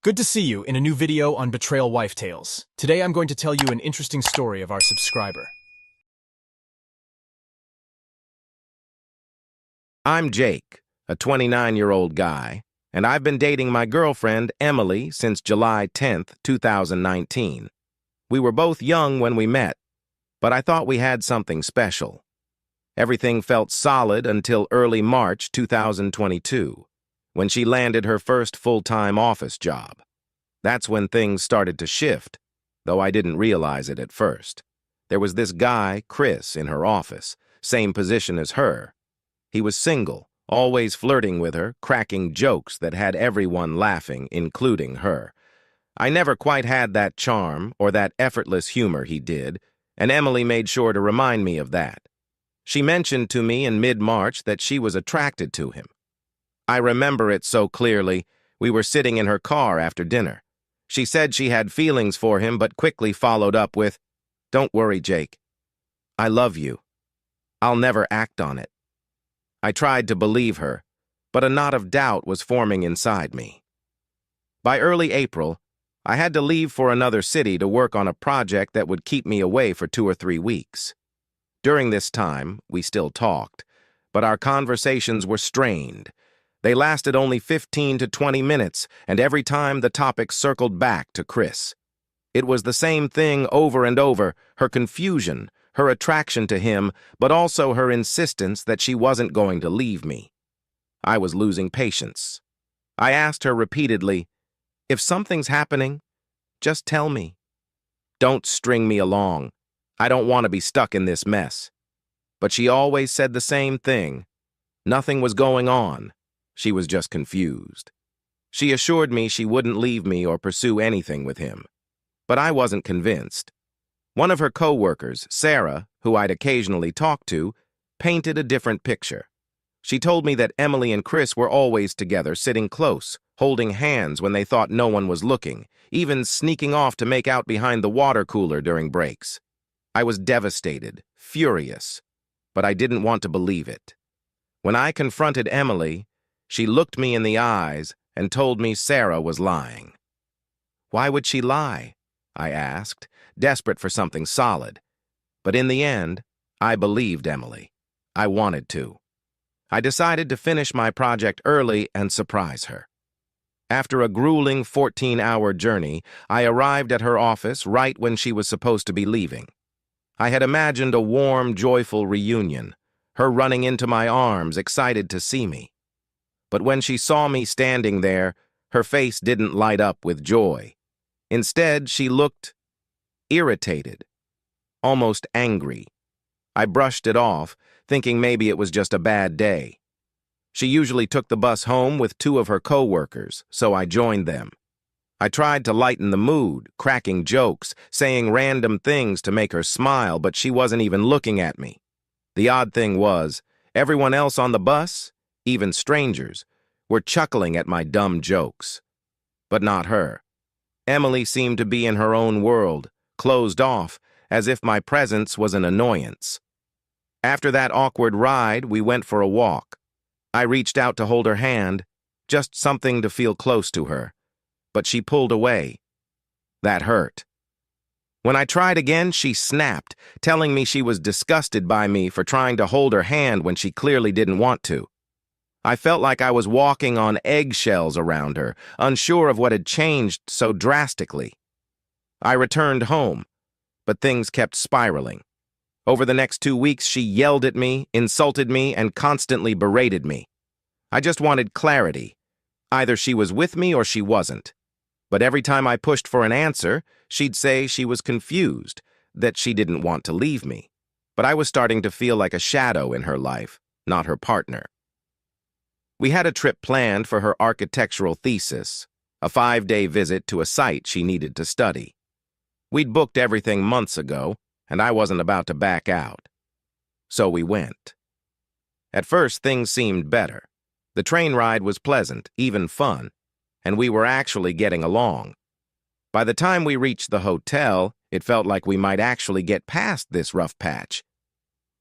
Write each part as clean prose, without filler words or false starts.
Good to see you in a new video on Betrayal Wife Tales. Today I'm going to tell you an interesting story of our subscriber. I'm Jake, a 29-year-old guy, and I've been dating my girlfriend, Emily, since July 10th, 2019. We were both young when we met, but I thought we had something special. Everything felt solid until early March 2022, when she landed her first full-time office job. That's when things started to shift, though I didn't realize it at first. There was this guy, Chris, in her office, same position as her. He was single, always flirting with her, cracking jokes that had everyone laughing, including her. I never quite had that charm or that effortless humor he did, and Emily made sure to remind me of that. She mentioned to me in mid-March that she was attracted to him. I remember it so clearly. We were sitting in her car after dinner. She said she had feelings for him, but quickly followed up with, "Don't worry, Jake. I love you. I'll never act on it." I tried to believe her, but a knot of doubt was forming inside me. By early April, I had to leave for another city to work on a project that would keep me away for 2 or 3 weeks. During this time, we still talked, but our conversations were strained. They lasted only 15 to 20 minutes, and every time the topic circled back to Chris. It was the same thing over and over, her confusion, her attraction to him, but also her insistence that she wasn't going to leave me. I was losing patience. I asked her repeatedly, "If something's happening, just tell me. Don't string me along. I don't want to be stuck in this mess." But she always said the same thing. Nothing was going on. She was just confused. She assured me she wouldn't leave me or pursue anything with him. But I wasn't convinced. One of her co-workers, Sarah, who I'd occasionally talk to, painted a different picture. She told me that Emily and Chris were always together, sitting close, holding hands when they thought no one was looking, even sneaking off to make out behind the water cooler during breaks. I was devastated, furious, but I didn't want to believe it. When I confronted Emily, she looked me in the eyes and told me Sarah was lying. Why would she lie? I asked, desperate for something solid. But in the end, I believed Emily. I wanted to. I decided to finish my project early and surprise her. After a grueling 14-hour journey, I arrived at her office right when she was supposed to be leaving. I had imagined a warm, joyful reunion, her running into my arms, excited to see me. But when she saw me standing there, her face didn't light up with joy. Instead, she looked irritated, almost angry. I brushed it off, thinking maybe it was just a bad day. She usually took the bus home with 2 of her co-workers, so I joined them. I tried to lighten the mood, cracking jokes, saying random things to make her smile, but she wasn't even looking at me. The odd thing was, everyone else on the bus, even strangers, were chuckling at my dumb jokes. But not her. Emily seemed to be in her own world, closed off, as if my presence was an annoyance. After that awkward ride, we went for a walk. I reached out to hold her hand, just something to feel close to her. But she pulled away. That hurt. When I tried again, she snapped, telling me she was disgusted by me for trying to hold her hand when she clearly didn't want to. I felt like I was walking on eggshells around her, unsure of what had changed so drastically. I returned home, but things kept spiraling. Over the next 2 weeks, she yelled at me, insulted me, and constantly berated me. I just wanted clarity. Either she was with me or she wasn't. But every time I pushed for an answer, she'd say she was confused, that she didn't want to leave me. But I was starting to feel like a shadow in her life, not her partner. We had a trip planned for her architectural thesis, a 5-day visit to a site she needed to study. We'd booked everything months ago, and I wasn't about to back out. So we went. At first, things seemed better. The train ride was pleasant, even fun, and we were actually getting along. By the time we reached the hotel, it felt like we might actually get past this rough patch.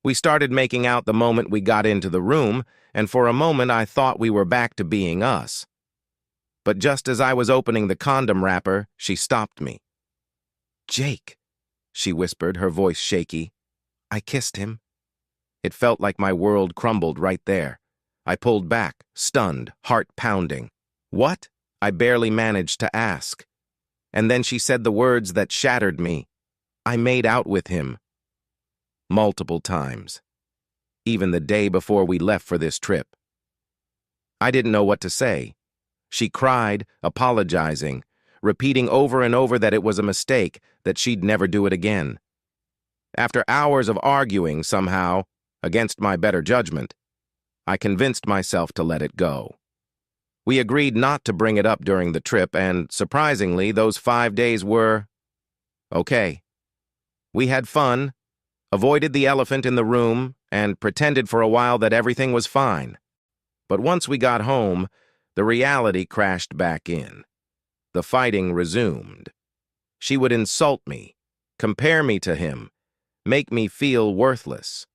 We started making out the moment we got into the room, and for a moment I thought we were back to being us. But just as I was opening the condom wrapper, she stopped me. "Jake," she whispered, her voice shaky. "I kissed him." It felt like my world crumbled right there. I pulled back, stunned, heart pounding. "What?" I barely managed to ask. And then she said the words that shattered me. "I made out with him." Multiple times. Even the day before we left for this trip. I didn't know what to say. She cried, apologizing, repeating over and over that it was a mistake, that she'd never do it again. After hours of arguing, somehow, against my better judgment, I convinced myself to let it go. We agreed not to bring it up during the trip, and, surprisingly, those 5 days were okay. We had fun, avoided the elephant in the room, and pretended for a while that everything was fine. But once we got home, the reality crashed back in. The fighting resumed. She would insult me, compare me to him, make me feel worthless.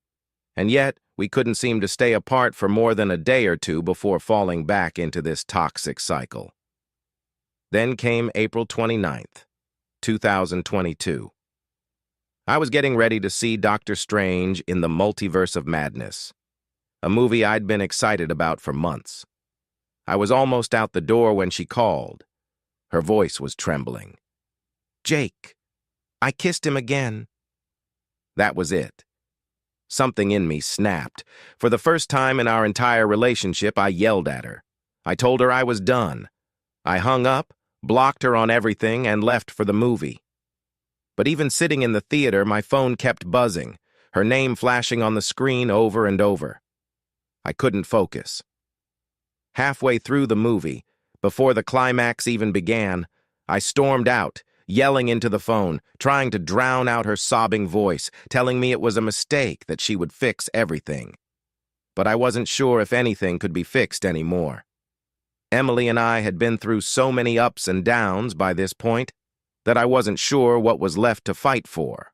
And yet, we couldn't seem to stay apart for more than a day or two before falling back into this toxic cycle. Then came April 29th, 2022. I was getting ready to see Doctor Strange in the Multiverse of Madness, a movie I'd been excited about for months. I was almost out the door when she called. Her voice was trembling. "Jake, I kissed him again." That was it. Something in me snapped. For the first time in our entire relationship, I yelled at her. I told her I was done. I hung up, blocked her on everything, and left for the movie. But even sitting in the theater, my phone kept buzzing, her name flashing on the screen over and over. I couldn't focus. Halfway through the movie, before the climax even began, I stormed out, yelling into the phone, trying to drown out her sobbing voice, telling me it was a mistake, that she would fix everything. But I wasn't sure if anything could be fixed anymore. Emily and I had been through so many ups and downs by this point that I wasn't sure what was left to fight for.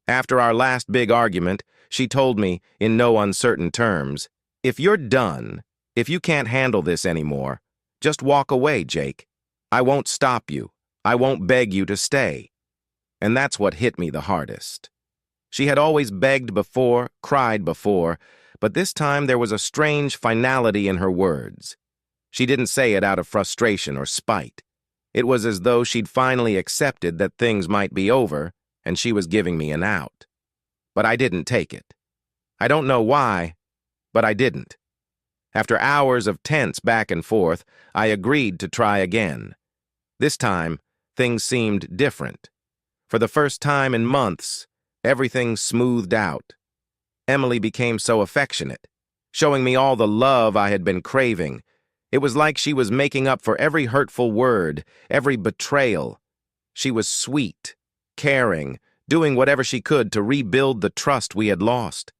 After our last big argument, she told me, in no uncertain terms, "If you're done, if you can't handle this anymore, just walk away, Jake. I won't stop you. I won't beg you to stay." And that's what hit me the hardest. She had always begged before, cried before, but this time there was a strange finality in her words. She didn't say it out of frustration or spite. It was as though she'd finally accepted that things might be over, and she was giving me an out. But I didn't take it. I don't know why, but I didn't. After hours of tense back and forth, I agreed to try again. This time, things seemed different. For the first time in months, everything smoothed out. Emily became so affectionate, showing me all the love I had been craving. It was like she was making up for every hurtful word, every betrayal. She was sweet, caring, doing whatever she could to rebuild the trust we had lost.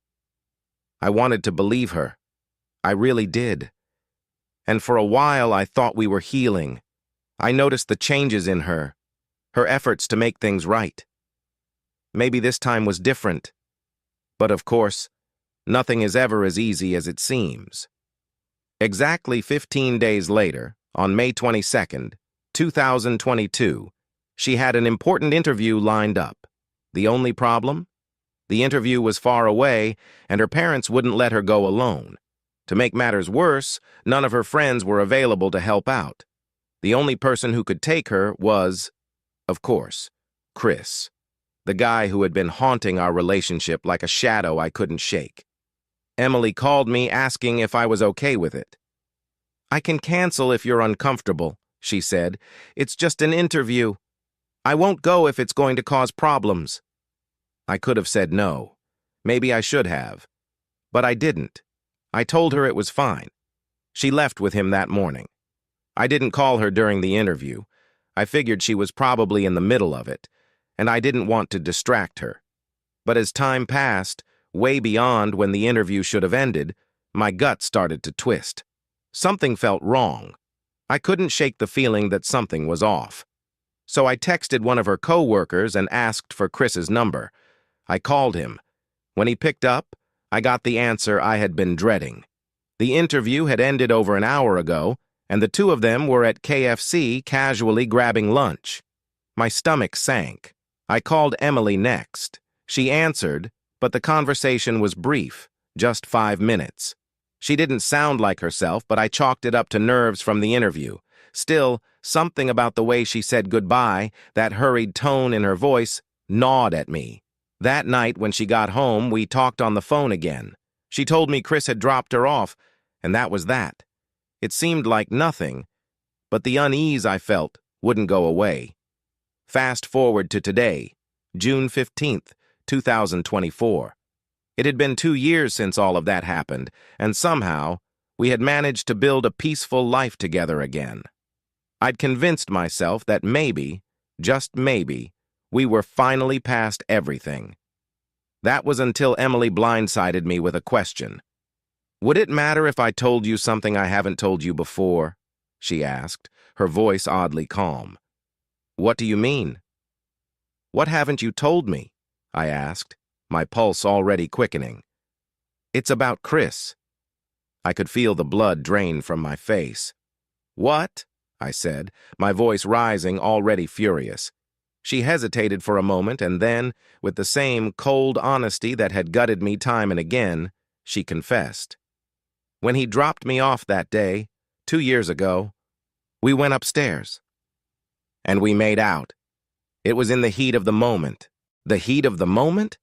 I wanted to believe her. I really did. And for a while I thought we were healing. I noticed the changes in her, her efforts to make things right. Maybe this time was different. But of course, nothing is ever as easy as it seems. Exactly 15 days later, on May 22nd, 2022, she had an important interview lined up. The only problem? The interview was far away, and her parents wouldn't let her go alone. To make matters worse, none of her friends were available to help out. The only person who could take her was, of course, Chris, the guy who had been haunting our relationship like a shadow I couldn't shake. Emily called me asking if I was okay with it. "I can cancel if you're uncomfortable," she said. "It's just an interview. I won't go if it's going to cause problems." I could have said no. Maybe I should have. But I didn't. I told her it was fine. She left with him that morning. I didn't call her during the interview. I figured she was probably in the middle of it, and I didn't want to distract her. But as time passed, way beyond when the interview should have ended, my gut started to twist. Something felt wrong. I couldn't shake the feeling that something was off. So I texted one of her co-workers and asked for Chris's number. I called him. When he picked up, I got the answer I had been dreading. The interview had ended over an hour ago, and the two of them were at KFC casually grabbing lunch. My stomach sank. I called Emily next. She answered, but the conversation was brief, just 5 minutes. She didn't sound like herself, but I chalked it up to nerves from the interview. Still, something about the way she said goodbye, that hurried tone in her voice, gnawed at me. That night when she got home, we talked on the phone again. She told me Chris had dropped her off, and that was that. It seemed like nothing, but the unease I felt wouldn't go away. Fast forward to today, June 15th, 2024. It had been 2 years since all of that happened, and somehow, we had managed to build a peaceful life together again. I'd convinced myself that maybe, just maybe, we were finally past everything. That was until Emily blindsided me with a question. "Would it matter if I told you something I haven't told you before?" she asked, her voice oddly calm. "What do you mean?" "What haven't you told me?" I asked, my pulse already quickening. "It's about Chris." I could feel the blood drain from my face. "What?" I said, my voice rising, already furious. She hesitated for a moment, and then, with the same cold honesty that had gutted me time and again, she confessed. "When he dropped me off that day, 2 years ago, we went upstairs. And we made out. It was in the heat of the moment." The heat of the moment?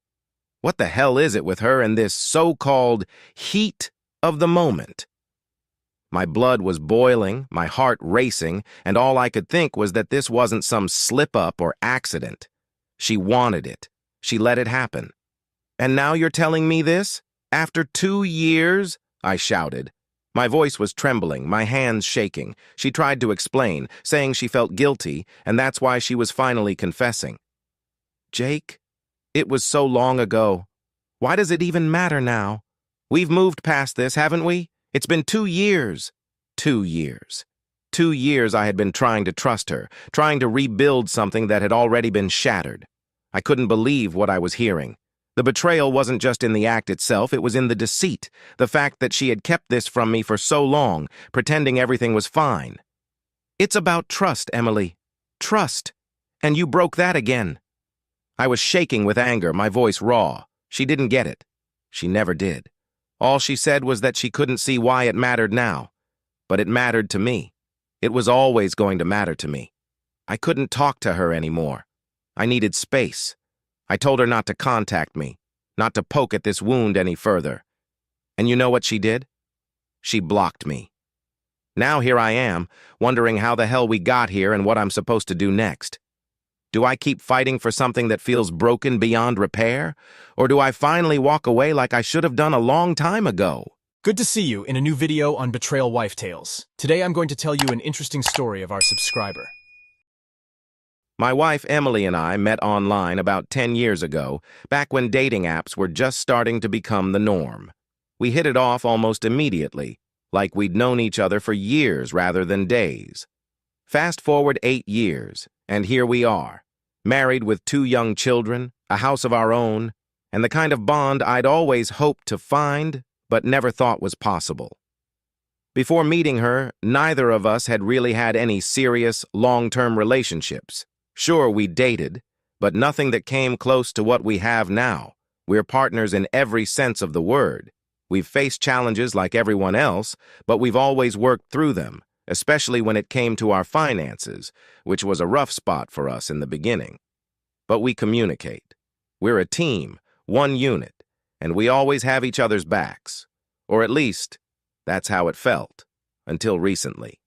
What the hell is it with her and this so-called heat of the moment? My blood was boiling, my heart racing, and all I could think was that this wasn't some slip-up or accident. She wanted it. She let it happen. "And now you're telling me this? After 2 years?" I shouted. My voice was trembling, my hands shaking. She tried to explain, saying she felt guilty, and that's why she was finally confessing. "Jake, it was so long ago. Why does it even matter now? We've moved past this, haven't we? It's been 2 years. 2 years. 2 years I had been trying to trust her, trying to rebuild something that had already been shattered. I couldn't believe what I was hearing. The betrayal wasn't just in the act itself, it was in the deceit, the fact that she had kept this from me for so long, pretending everything was fine. "It's about trust, Emily. Trust. And you broke that again." I was shaking with anger, my voice raw. She didn't get it. She never did. All she said was that she couldn't see why it mattered now. But it mattered to me. It was always going to matter to me. I couldn't talk to her anymore. I needed space. I told her not to contact me, not to poke at this wound any further. And you know what she did? She blocked me. Now here I am, wondering how the hell we got here and what I'm supposed to do next. Do I keep fighting for something that feels broken beyond repair? Or do I finally walk away like I should have done a long time ago? Good to see you in a new video on Betrayal Wife Tales. Today I'm going to tell you an interesting story of our subscriber. My wife Emily and I met online about 10 years ago, back when dating apps were just starting to become the norm. We hit it off almost immediately, like we'd known each other for years rather than days. Fast forward 8 years, and here we are, married with 2 young children, a house of our own, and the kind of bond I'd always hoped to find, but never thought was possible. Before meeting her, neither of us had really had any serious, long-term relationships. Sure, we dated, but nothing that came close to what we have now. We're partners in every sense of the word. We've faced challenges like everyone else, but we've always worked through them, especially when it came to our finances, which was a rough spot for us in the beginning. But we communicate. We're a team, one unit, and we always have each other's backs. Or at least, that's how it felt, until recently.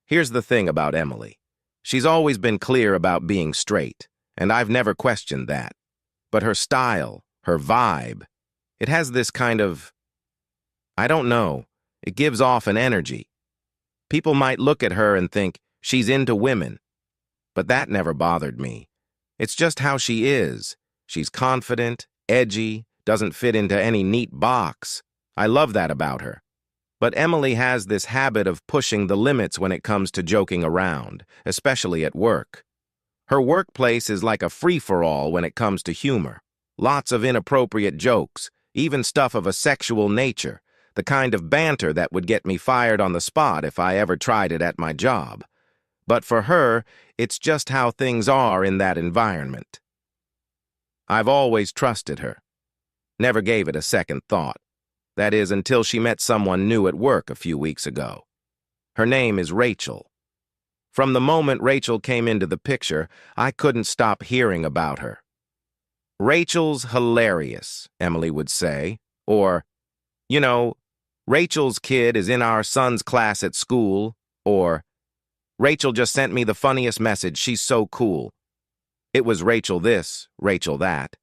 Here's the thing about Emily. She's always been clear about being straight, and I've never questioned that. But her style, her vibe, it has this kind of, I don't know, it gives off an energy. People might look at her and think she's into women, but that never bothered me. It's just how she is. She's confident, edgy, doesn't fit into any neat box. I love that about her. But Emily has this habit of pushing the limits when it comes to joking around, especially at work. Her workplace is like a free-for-all when it comes to humor. Lots of inappropriate jokes, even stuff of a sexual nature, the kind of banter that would get me fired on the spot if I ever tried it at my job. But for her, it's just how things are in that environment. I've always trusted her. Never gave it a second thought. That is, until she met someone new at work a few weeks ago. Her name is Rachel. From the moment Rachel came into the picture, I couldn't stop hearing about her. Rachel's hilarious, Emily would say, or, you know, Rachel's kid is in our son's class at school, or, Rachel just sent me the funniest message, she's so cool. It was Rachel this, Rachel that.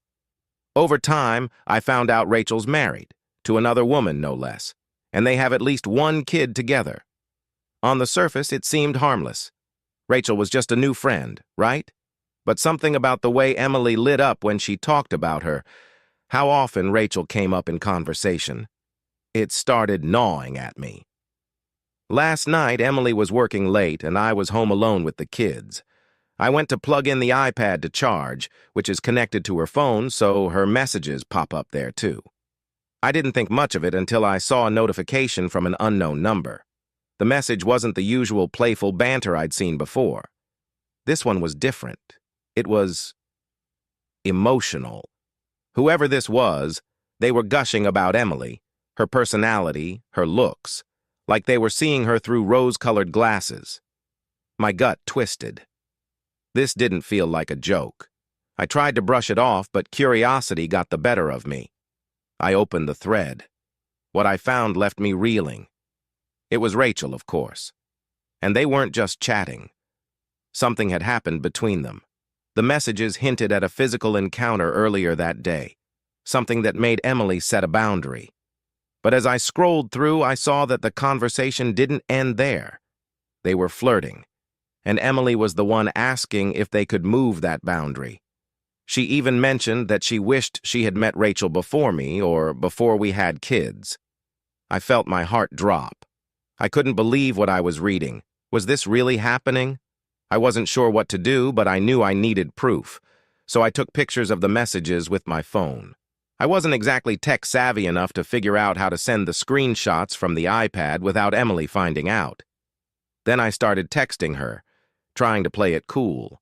Over time, I found out Rachel's married, to another woman no less, and they have at least one kid together. On the surface, it seemed harmless. Rachel was just a new friend, right? But something about the way Emily lit up when she talked about her, how often Rachel came up in conversation, it started gnawing at me. Last night, Emily was working late and I was home alone with the kids. I went to plug in the iPad to charge, which is connected to her phone, so her messages pop up there too. I didn't think much of it until I saw a notification from an unknown number. The message wasn't the usual playful banter I'd seen before. This one was different. It was emotional. Whoever this was, they were gushing about Emily, her personality, her looks, like they were seeing her through rose-colored glasses. My gut twisted. This didn't feel like a joke. I tried to brush it off, but curiosity got the better of me. I opened the thread. What I found left me reeling. It was Rachel, of course. And they weren't just chatting. Something had happened between them. The messages hinted at a physical encounter earlier that day, something that made Emily set a boundary. But as I scrolled through, I saw that the conversation didn't end there. They were flirting, and Emily was the one asking if they could move that boundary. She even mentioned that she wished she had met Rachel before me or before we had kids. I felt my heart drop. I couldn't believe what I was reading. Was this really happening? I wasn't sure what to do, but I knew I needed proof, so I took pictures of the messages with my phone. I wasn't exactly tech-savvy enough to figure out how to send the screenshots from the iPad without Emily finding out. Then I started texting her, trying to play it cool.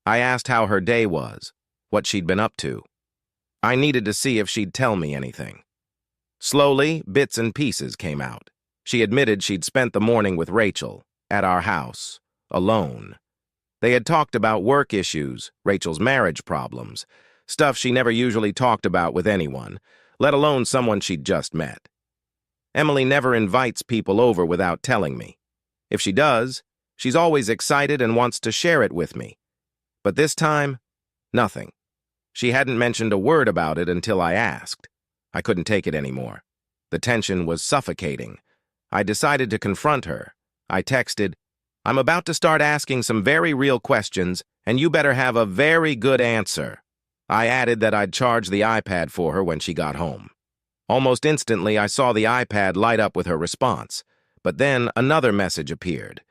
I asked how her day was, what she'd been up to. I needed to see if she'd tell me anything. Slowly, bits and pieces came out. She admitted she'd spent the morning with Rachel, at our house, alone. They had talked about work issues, Rachel's marriage problems, stuff she never usually talked about with anyone, let alone someone she'd just met. Emily never invites people over without telling me. If she does, she's always excited and wants to share it with me. But this time, nothing. She hadn't mentioned a word about it until I asked. I couldn't take it anymore. The tension was suffocating. I decided to confront her. I texted, "I'm about to start asking some very real questions, and you better have a very good answer." I added that I'd charge the iPad for her when she got home. Almost instantly, I saw the iPad light up with her response, but then another message appeared.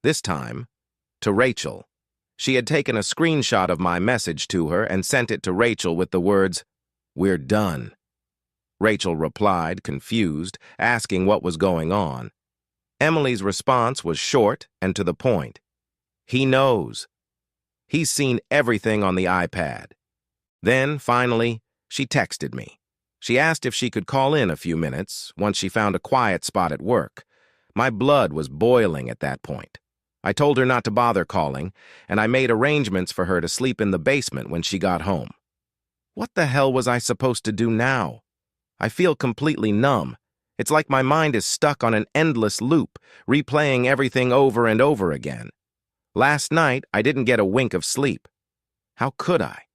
This time, to Rachel. She had taken a screenshot of my message to her and sent it to Rachel with the words, "We're done." Rachel replied, confused, asking what was going on. Emily's response was short and to the point. He knows. He's seen everything on the iPad. Then, finally, she texted me. She asked if she could call in a few minutes once she found a quiet spot at work. My blood was boiling at that point. I told her not to bother calling, and I made arrangements for her to sleep in the basement when she got home. What the hell was I supposed to do now? I feel completely numb. It's like my mind is stuck on an endless loop, replaying everything over and over again. Last night, I didn't get a wink of sleep. How could I?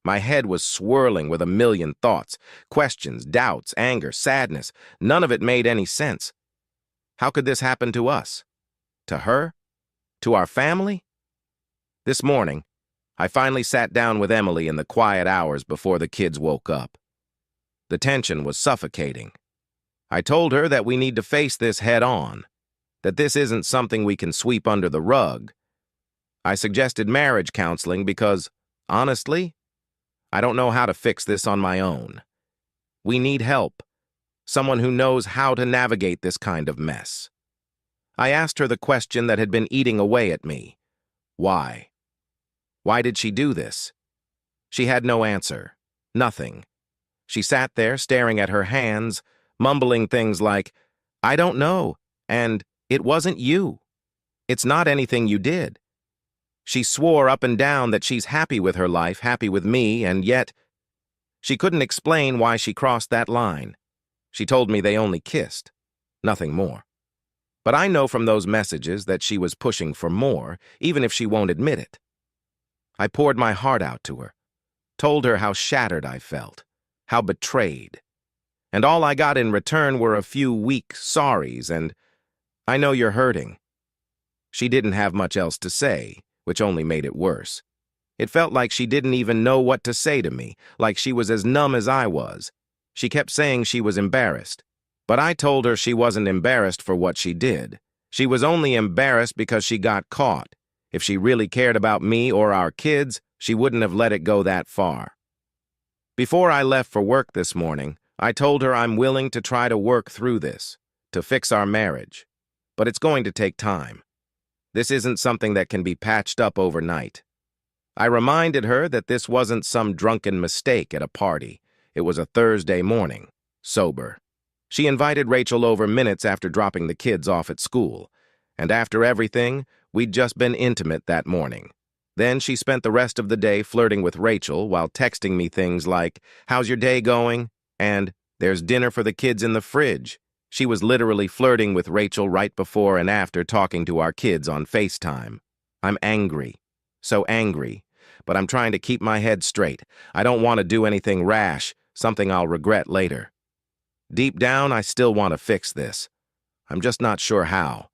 My head was swirling with a million thoughts, questions, doubts, anger, sadness. None of it made any sense. How could this happen to us? To her? To our family? This morning, I finally sat down with Emily in the quiet hours before the kids woke up. The tension was suffocating. I told her that we need to face this head-on, that this isn't something we can sweep under the rug. I suggested marriage counseling because, honestly, I don't know how to fix this on my own. We need help. someone who knows how to navigate this kind of mess. I asked her the question that had been eating away at me. Why? Why did she do this? She had no answer. Nothing. She sat there staring at her hands, mumbling things like, "I don't know," and "It wasn't you. It's not anything you did." She swore up and down that she's happy with her life, happy with me, and yet she couldn't explain why she crossed that line. She told me they only kissed, nothing more. But I know from those messages that she was pushing for more, even if she won't admit it. I poured my heart out to her, told her how shattered I felt, how betrayed. And all I got in return were a few weak sorries and, "I know you're hurting." She didn't have much else to say, which only made it worse. It felt like she didn't even know what to say to me, like she was as numb as I was. She kept saying she was embarrassed, but I told her she wasn't embarrassed for what she did. She was only embarrassed because she got caught. If she really cared about me or our kids, she wouldn't have let it go that far. Before I left for work this morning, I told her I'm willing to try to work through this, to fix our marriage. But it's going to take time. This isn't something that can be patched up overnight. I reminded her that this wasn't some drunken mistake at a party. It was a Thursday morning, sober. She invited Rachel over minutes after dropping the kids off at school. And after everything, we'd just been intimate that morning. Then she spent the rest of the day flirting with Rachel while texting me things like, "How's your day going?" and "There's dinner for the kids in the fridge." She was literally flirting with Rachel right before and after talking to our kids on FaceTime. I'm angry. So angry. But I'm trying to keep my head straight. I don't want to do anything rash, something I'll regret later. Deep down, I still want to fix this. I'm just not sure how.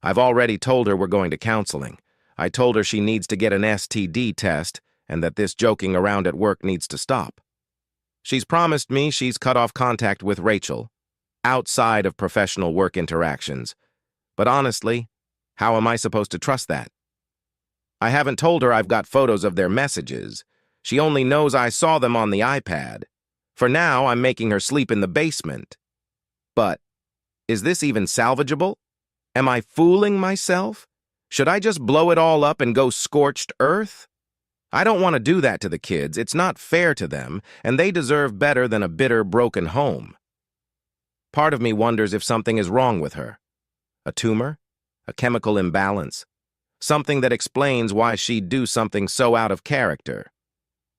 I've already told her we're going to counseling. I told her she needs to get an STD test and that this joking around at work needs to stop. She's promised me she's cut off contact with Rachel, outside of professional work interactions. But honestly, how am I supposed to trust that? I haven't told her I've got photos of their messages. She only knows I saw them on the iPad. For now, I'm making her sleep in the basement. But is this even salvageable? Am I fooling myself? Should I just blow it all up and go scorched earth? I don't want to do that to the kids. It's not fair to them, and they deserve better than a bitter, broken home. Part of me wonders if something is wrong with her. A tumor? A chemical imbalance? Something that explains why she'd do something so out of character.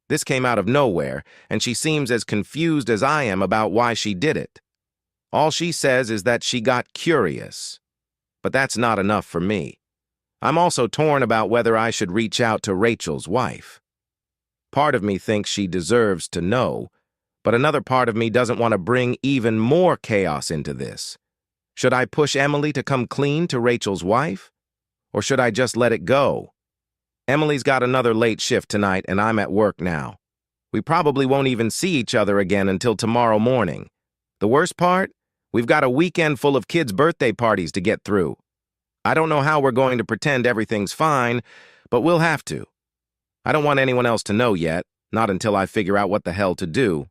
This came out of nowhere, and she seems as confused as I am about why she did it. All she says is that she got curious. But that's not enough for me. I'm also torn about whether I should reach out to Rachel's wife. Part of me thinks she deserves to know, but another part of me doesn't want to bring even more chaos into this. Should I push Emily to come clean to Rachel's wife? Or should I just let it go? Emily's got another late shift tonight, and I'm at work now. We probably won't even see each other again until tomorrow morning. The worst part? We've got a weekend full of kids' birthday parties to get through. I don't know how we're going to pretend everything's fine, but we'll have to. I don't want anyone else to know yet, not until I figure out what the hell to do.